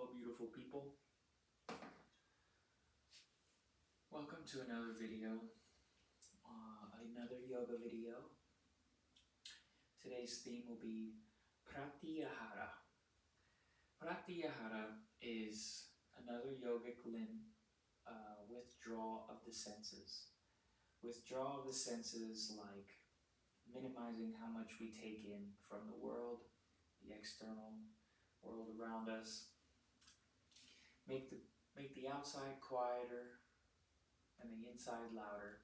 Hello, beautiful people. Welcome to another video, another yoga video. Today's theme will be Pratyahara. Pratyahara is another yogic limb, withdrawal of the senses. Withdrawal of the senses like minimizing how much we take in from the world, the external world around us. Make the outside quieter and the inside louder.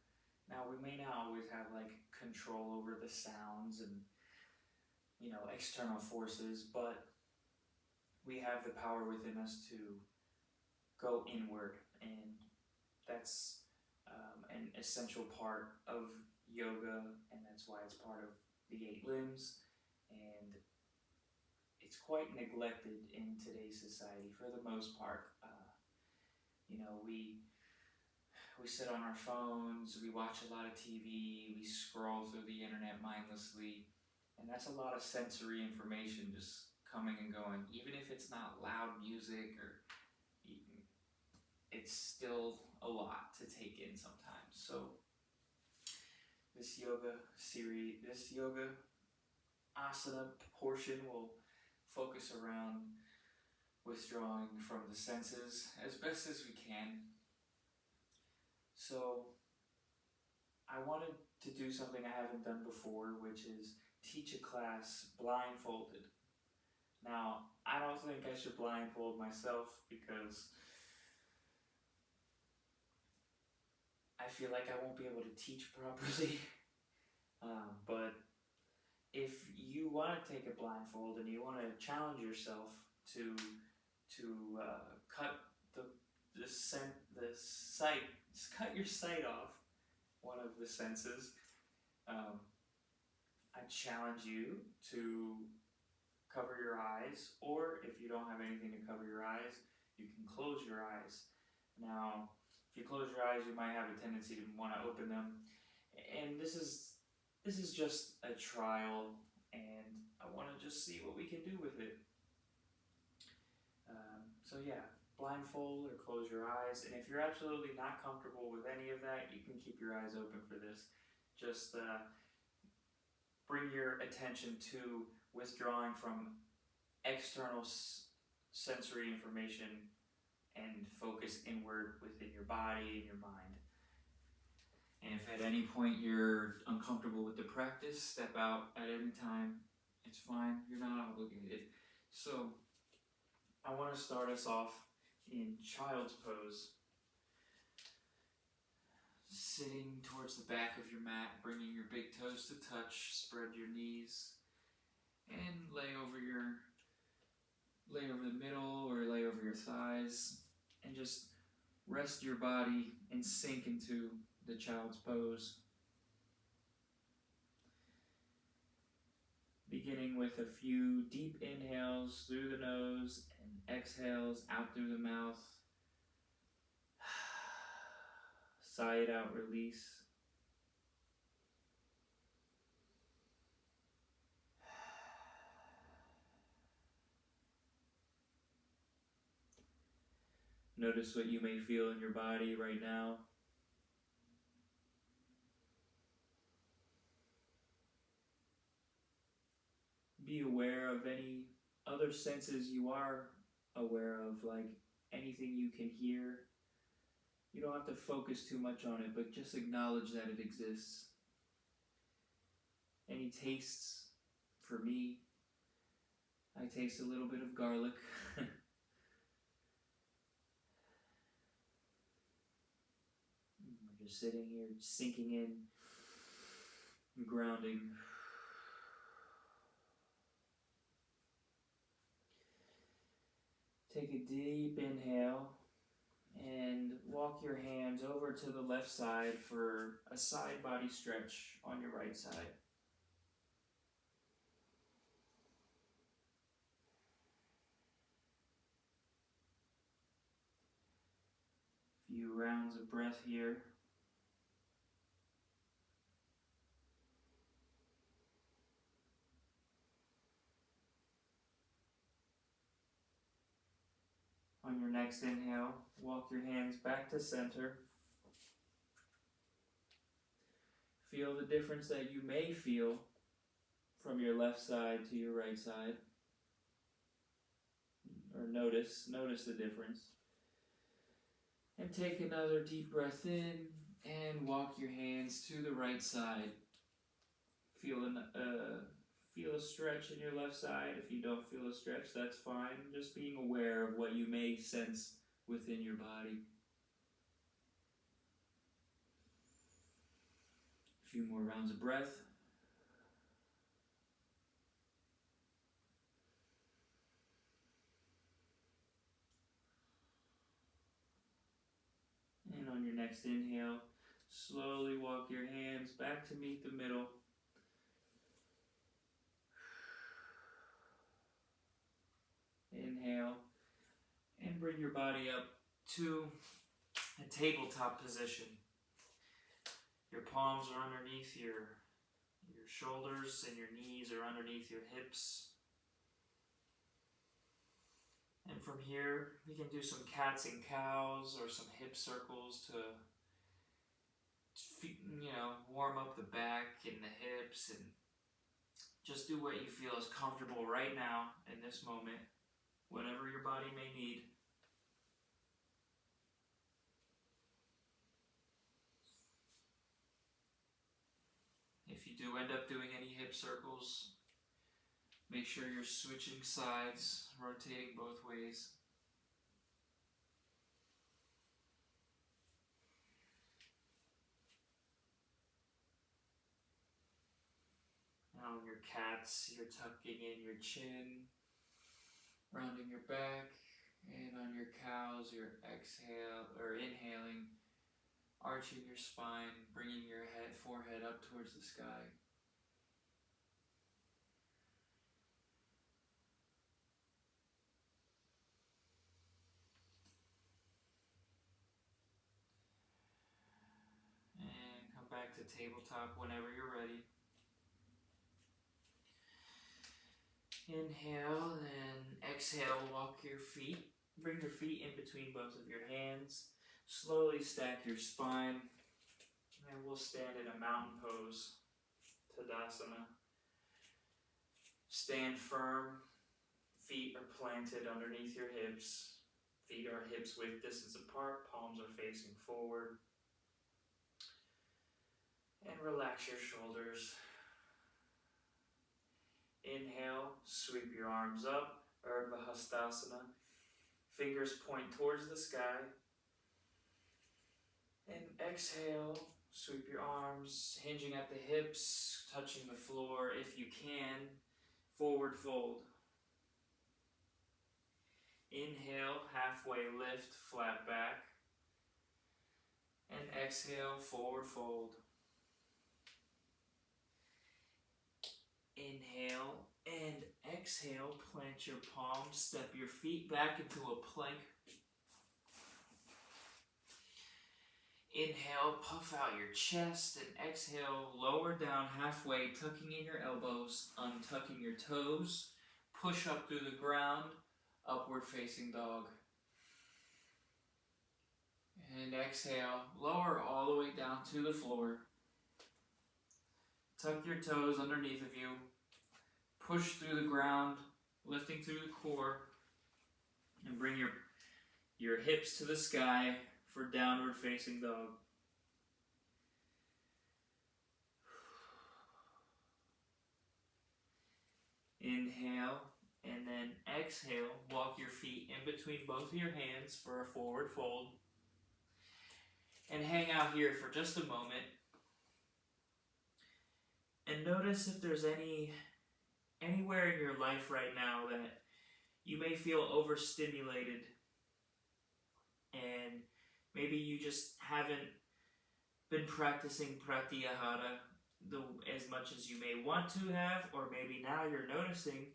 Now, we may not always have control over the sounds and external forces, but we have the power within us to go inward, and that's an essential part of yoga, and that's why it's part of the 8 limbs, and it's quite neglected in today's society for the most part. We sit on our phones, we watch a lot of TV, we scroll through the internet mindlessly, and that's a lot of sensory information just coming and going. Even if it's not loud music, it's still a lot to take in sometimes. So this yoga asana portion will focus around withdrawing from the senses as best as we can. So I wanted to do something I haven't done before, which is teach a class blindfolded. Now, I don't think I should blindfold myself because I feel like I won't be able to teach properly. But if you want to take a blindfold and you want to challenge yourself to cut cut your sight off one of the senses, I challenge you to cover your eyes, or if you don't have anything to cover your eyes, you can close your eyes. Now, if you close your eyes, you might have a tendency to want to open them, and this is just a trial, and I want to just see what we can do with it. So yeah, blindfold or close your eyes, and if you're absolutely not comfortable with any of that, you can keep your eyes open for this. Just bring your attention to withdrawing from external sensory information and focus inward within your body and your mind. And if at any point you're uncomfortable with the practice, step out at any time. It's fine, you're not obligated. So I want to start us off in child's pose. Sitting towards the back of your mat, bringing your big toes to touch, spread your knees, and lay over the middle or lay over your thighs, and just rest your body and sink into the child's pose. Beginning with a few deep inhales through the nose and exhales out through the mouth. Sigh it out, release. Notice what you may feel in your body right now. Be aware of any other senses you are aware of, like anything you can hear. You don't have to focus too much on it, but just acknowledge that it exists. Any tastes? For me, I taste a little bit of garlic. We're just sitting here, sinking in, grounding. Take a deep inhale and walk your hands over to the left side for a side body stretch on your right side. Few rounds of breath here. next inhale, walk your hands back to center. Feel the difference that you may feel from your left side to your right side. Or notice the difference. And take another deep breath in and walk your hands to the right side. Feel a stretch in your left side. If you don't feel a stretch, that's fine. Just being aware of what you may sense within your body. A few more rounds of breath. And on your next inhale, slowly walk your hands back to meet the middle. Inhale, and bring your body up to a tabletop position. Your palms are underneath your shoulders, and your knees are underneath your hips. And from here, we can do some cats and cows or some hip circles to warm up the back and the hips, and just do what you feel is comfortable right now in this moment, whatever your body may need. If you do end up doing any hip circles, make sure you're switching sides, rotating both ways. Now on your cats, you're tucking in your chin, rounding your back, and on your cows, you're inhaling, arching your spine, bringing your forehead up towards the sky. And come back to tabletop whenever you're ready. Inhale and exhale, walk your feet. Bring your feet in between both of your hands. Slowly stack your spine. And we'll stand in a mountain pose, Tadasana. Stand firm. Feet are planted underneath your hips. Feet are hips width distance apart. Palms are facing forward. And relax your shoulders. Inhale, sweep your arms up, Urdhva Hastasana. Fingers point towards the sky. And exhale, sweep your arms, hinging at the hips, touching the floor if you can. Forward fold. Inhale, halfway lift, flat back. And exhale, forward fold. Inhale and exhale, plant your palms, step your feet back into a plank. Inhale, puff out your chest, and exhale, lower down halfway, tucking in your elbows, untucking your toes, push up through the ground, upward facing dog. And exhale, lower all the way down to the floor. Tuck your toes underneath of you. Push through the ground, lifting through the core. And bring your hips to the sky for downward facing dog. Inhale, and then exhale. Walk your feet in between both of your hands for a forward fold. And hang out here for just a moment. And notice if there's anywhere in your life right now that you may feel overstimulated, and maybe you just haven't been practicing Pratyahara as much as you may want to have, or maybe now you're noticing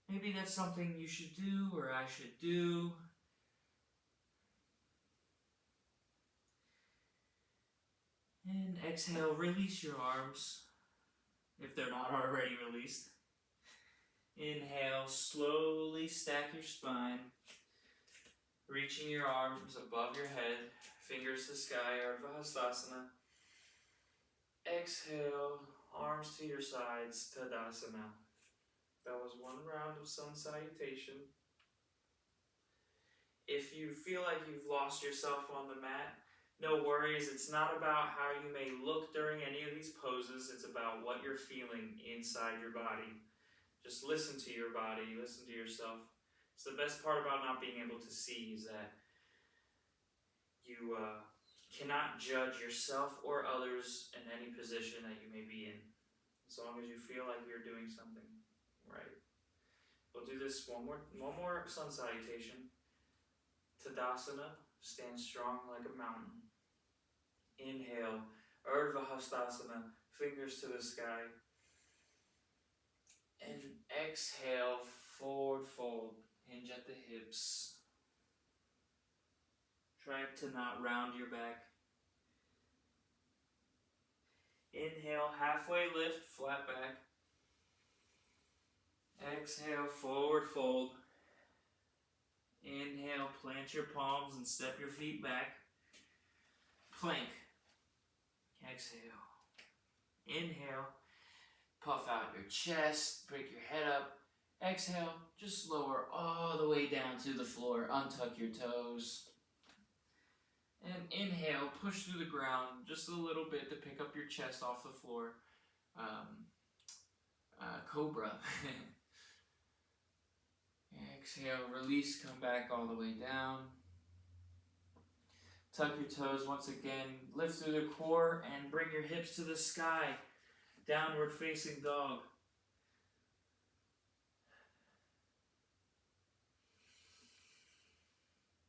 maybe that's something you should do or I should do. And exhale, release your arms if they're not already released. Inhale, slowly stack your spine. Reaching your arms above your head, fingers to sky, Ardha Hastasana. Exhale, arms to your sides, Tadasana. That was one round of sun salutation. If you feel like you've lost yourself on the mat, no worries. It's not about how you may look during any of these poses. It's about what you're feeling inside your body. Just listen to your body, listen to yourself. It's the best part about not being able to see is that you cannot judge yourself or others in any position that you may be in, as long as you feel like you're doing something right. We'll do this one more sun salutation. Tadasana, stand strong like a mountain. Inhale, Ardha Hastasana, fingers to the sky. And exhale, forward fold, hinge at the hips. Try to not round your back. Inhale, halfway lift, flat back. Exhale, forward fold. Inhale, plant your palms and step your feet back. Plank. Exhale. Inhale, puff out your chest, break your head up. Exhale, just lower all the way down to the floor. Untuck your toes. And inhale, push through the ground just a little bit to pick up your chest off the floor. Cobra. Exhale, release, come back all the way down. Tuck your toes once again, lift through the core and bring your hips to the sky. Downward facing dog.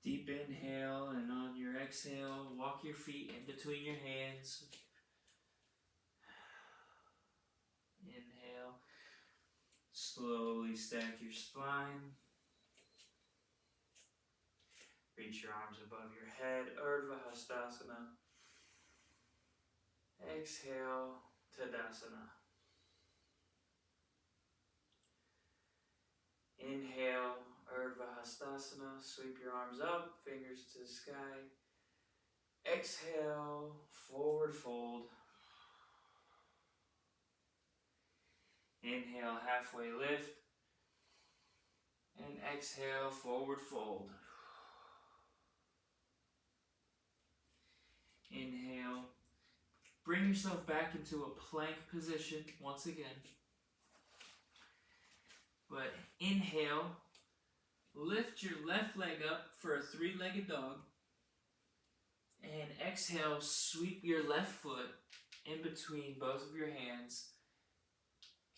Deep inhale, and on your exhale, walk your feet in between your hands. Inhale, slowly stack your spine. Reach your arms above your head, Ardha Hastasana. Exhale, Tadasana. Inhale, Ardha Hastasana, sweep your arms up, fingers to the sky. Exhale, forward fold. Inhale, halfway lift. And exhale, forward fold. Inhale. Bring yourself back into a plank position once again. But inhale, lift your left leg up for a three-legged dog. And exhale, sweep your left foot in between both of your hands,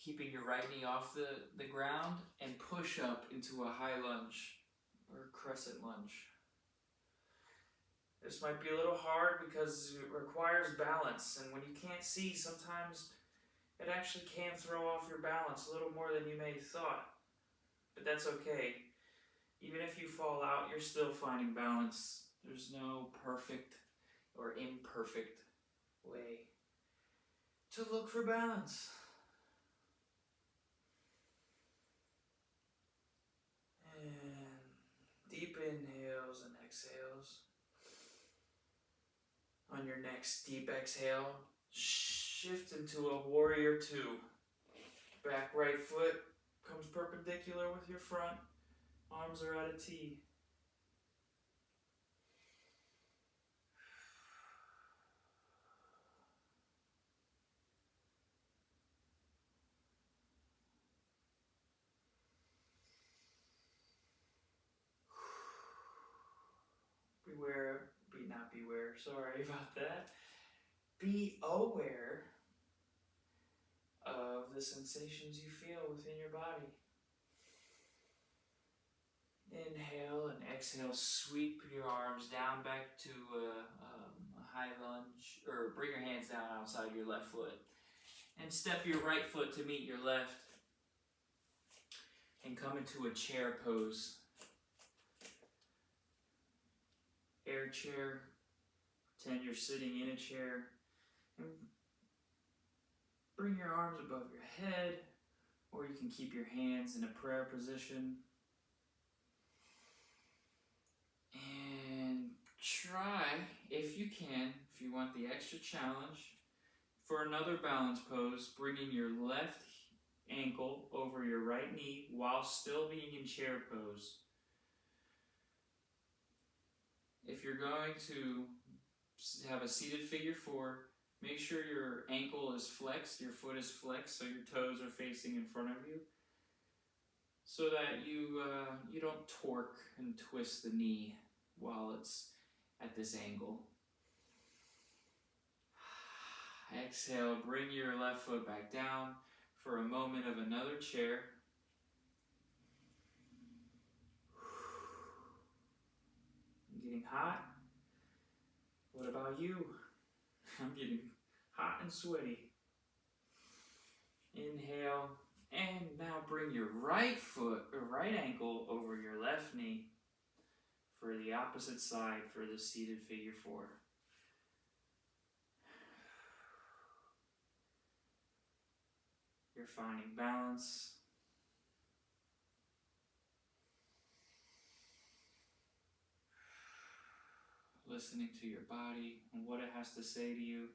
keeping your right knee off the ground, and push up into a high lunge or crescent lunge. This might be a little hard because it requires balance, and when you can't see, sometimes it actually can throw off your balance a little more than you may have thought. But that's okay. Even if you fall out, you're still finding balance. There's no perfect or imperfect way to look for balance. And deep inhales and exhales. On your next deep exhale, shift into a warrior two. Back right foot comes perpendicular with your front. Arms are at a T. Sorry about that. Be aware of the sensations you feel within your body. Inhale and exhale, sweep your arms down back to a high lunge, or bring your hands down outside your left foot. And step your right foot to meet your left. And come into a chair pose. Air chair. Pretend you're sitting in a chair. And bring your arms above your head, or you can keep your hands in a prayer position. try, if you can, if you want the extra challenge, for another balance pose, bringing your left ankle over your right knee while still being in chair pose. If you're going to have a seated figure four, make sure your ankle is flexed, your foot is flexed, so your toes are facing in front of you, so that you don't torque and twist the knee while it's at this angle. Exhale, bring your left foot back down for a moment of another chair. I'm getting hot. What about you? I'm getting hot and sweaty. Inhale, and now bring your right foot or right ankle over your left knee for the opposite side for the seated figure four. You're finding balance. Listening to your body and what it has to say to you.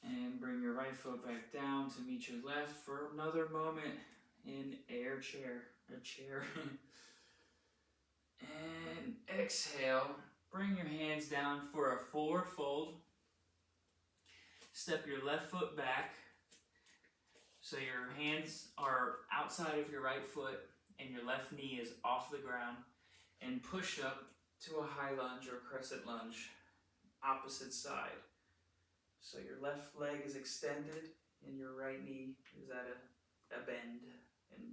And bring your right foot back down to meet your left for another moment in air chair, a chair. And exhale, bring your hands down for a forward fold. Step your left foot back so your hands are outside of your right foot and your left knee is off the ground, and push up to a high lunge or crescent lunge, opposite side. So your left leg is extended and your right knee is at a bend and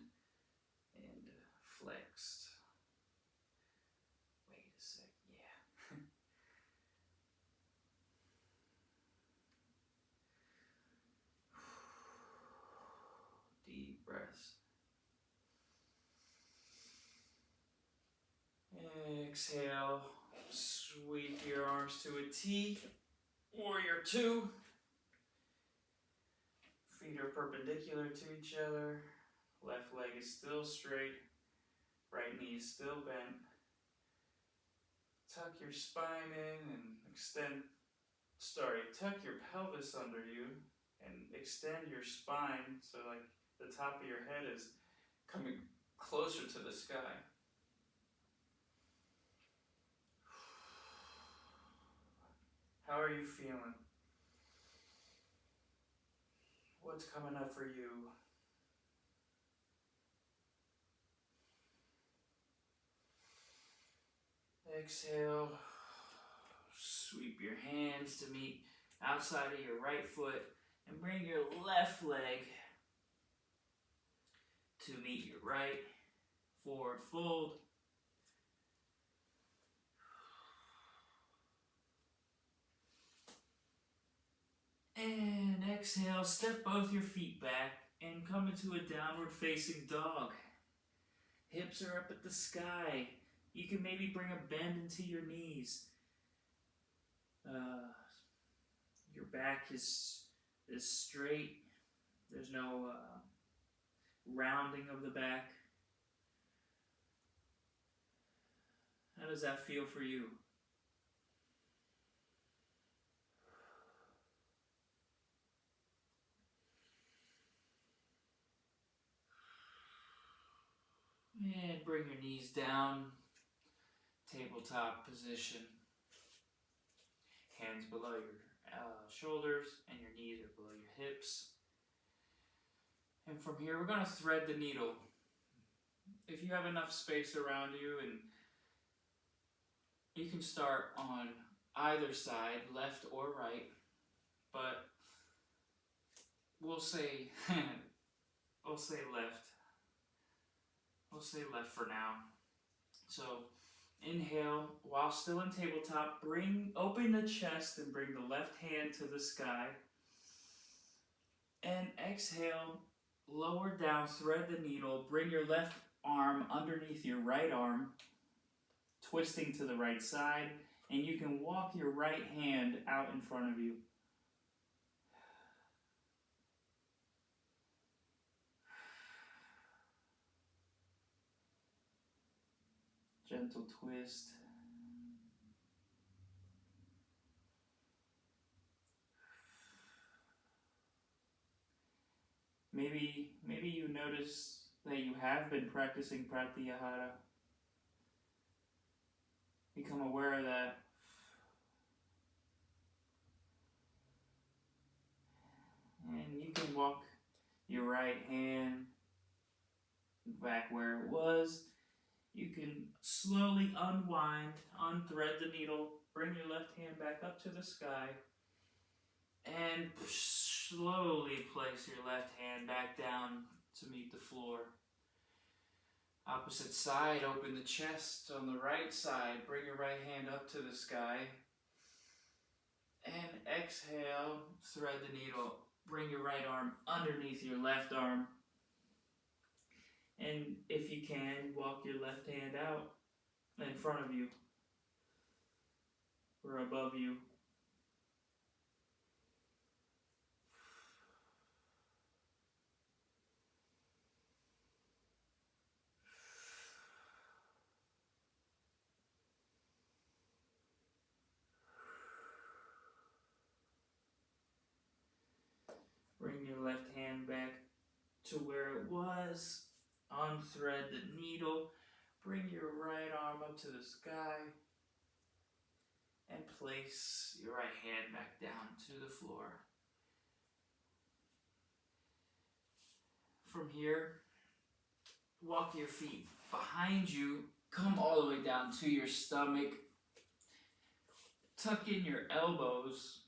flexed. Wait a sec, yeah. Deep breaths. Exhale, sweep your arms to a T, warrior two. Feet are perpendicular to each other. Left leg is still straight. Right knee is still bent. Tuck your spine in and tuck your pelvis under you and extend your spine so like the top of your head is coming closer to the sky. How are you feeling? What's coming up for you? Exhale, sweep your hands to meet outside of your right foot and bring your left leg to meet your right. Forward fold. And exhale, step both your feet back and come into a downward facing dog. Hips are up at the sky. You can maybe bring a bend into your knees. Your back is straight. There's no rounding of the back. How does that feel for you? And bring your knees down, tabletop position. Hands below your shoulders and your knees are below your hips. And from here, we're going to thread the needle. If you have enough space around you, and you can start on either side, left or right, but we'll say left. We'll say left for now. So inhale, while still in tabletop, open the chest and bring the left hand to the sky. And exhale, lower down, thread the needle, bring your left arm underneath your right arm, twisting to the right side, and you can walk your right hand out in front of you. gentle twist. Maybe you notice that you have been practicing Pratyahara. Become aware of that. And you can walk your right hand back where it was. You can slowly unwind, unthread the needle, bring your left hand back up to the sky, and slowly place your left hand back down to meet the floor. Opposite side, open the chest. On the right side, bring your right hand up to the sky. And exhale, thread the needle. Bring your right arm underneath your left arm. And if you can, walk your left hand out in front of you or above you. Bring your left hand back to where it was. Unthread the needle. Bring your right arm up to the sky. And place your right hand back down to the floor. From here, walk your feet behind you. Come all the way down to your stomach. Tuck in your elbows.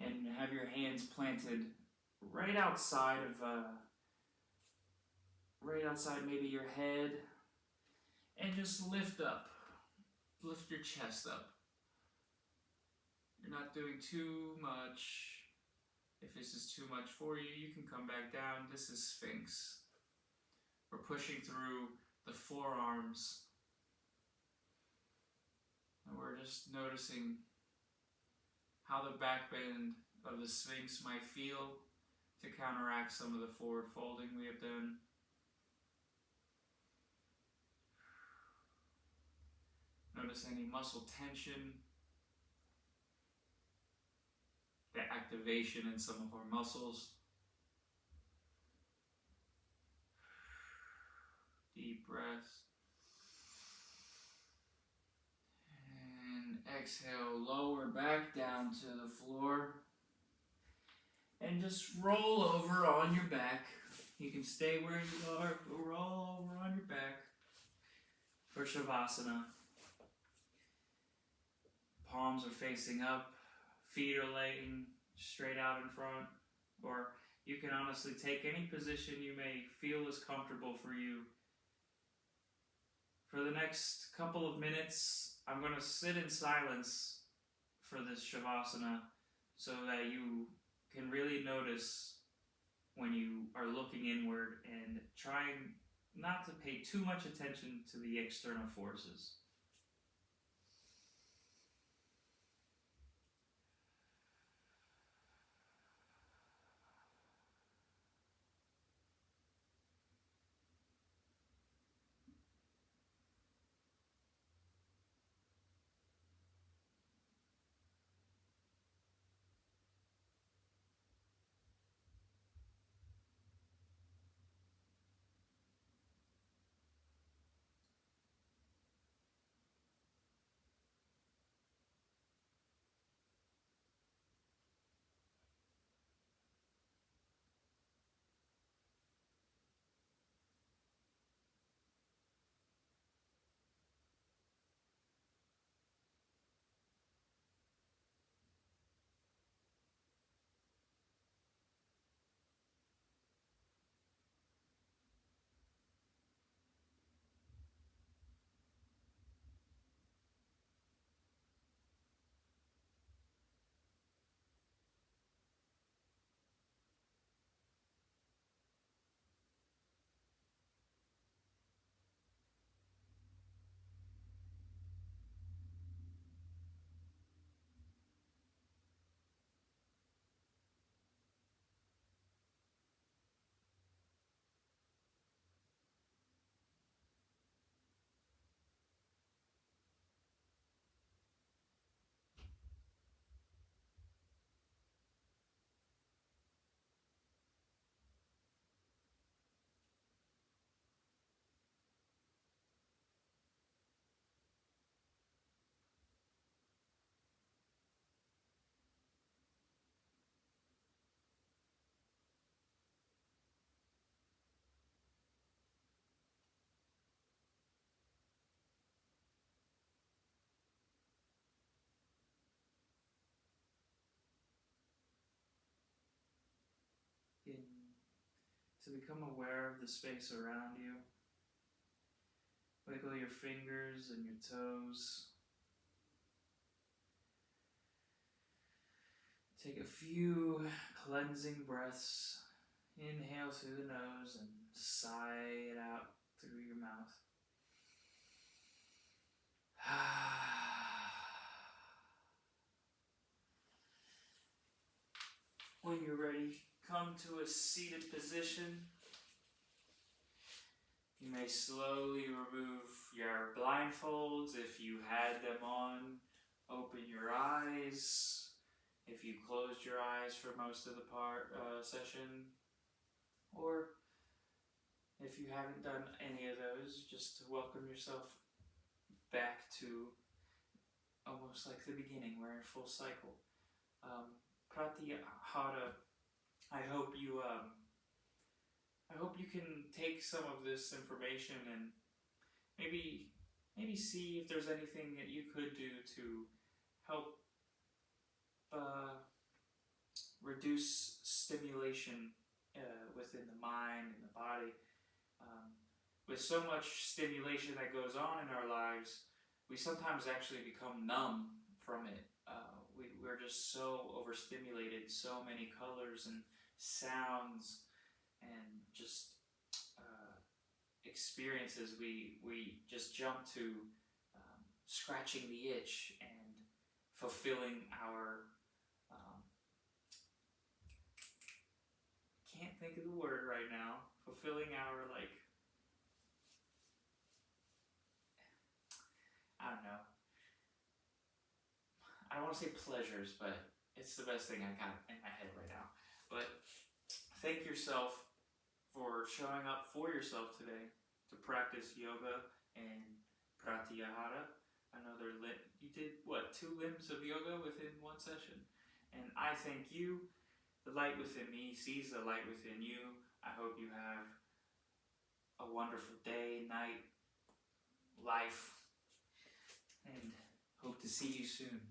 And have your hands planted right outside maybe your head. And just lift up. Lift your chest up. You're not doing too much. If this is too much for you, you can come back down. This is Sphinx. We're pushing through the forearms. And we're just noticing how the back bend of the Sphinx might feel to counteract some of the forward folding we have done. Notice any muscle tension, the activation in some of our muscles. Deep breaths. And exhale, lower back down to the floor. And just roll over on your back. You can stay where you are, but roll over on your back for Shavasana. Palms are facing up, feet are laying straight out in front, or you can honestly take any position you may feel is comfortable for you. For the next couple of minutes, I'm going to sit in silence for this Shavasana so that you can really notice when you are looking inward and trying not to pay too much attention to the external forces. to become aware of the space around you. Wiggle your fingers and your toes. Take a few cleansing breaths. Inhale through the nose and sigh it out through your mouth. When you're ready, come to a seated position. You may slowly remove your blindfolds if you had them on. Open your eyes if you closed your eyes for most of the session. Or if you haven't done any of those, just to welcome yourself back to almost like the beginning. We're in full cycle. Pratyahara, I hope you can take some of this information and maybe see if there's anything that you could do to help reduce stimulation within the mind and the body. With so much stimulation that goes on in our lives, we sometimes actually become numb from it. We're just so overstimulated, so many colors and sounds and just experiences. We just jump to scratching the itch and fulfilling our can't think of the word right now. Fulfilling our I don't know. I don't want to say pleasures, but it's the best thing I got in my head right now. But thank yourself for showing up for yourself today to practice yoga and pratyahara. Another you did what, 2 limbs of yoga within one session? And I thank you. The light within me sees the light within you. I hope you have a wonderful day, night, life, and hope to see you soon.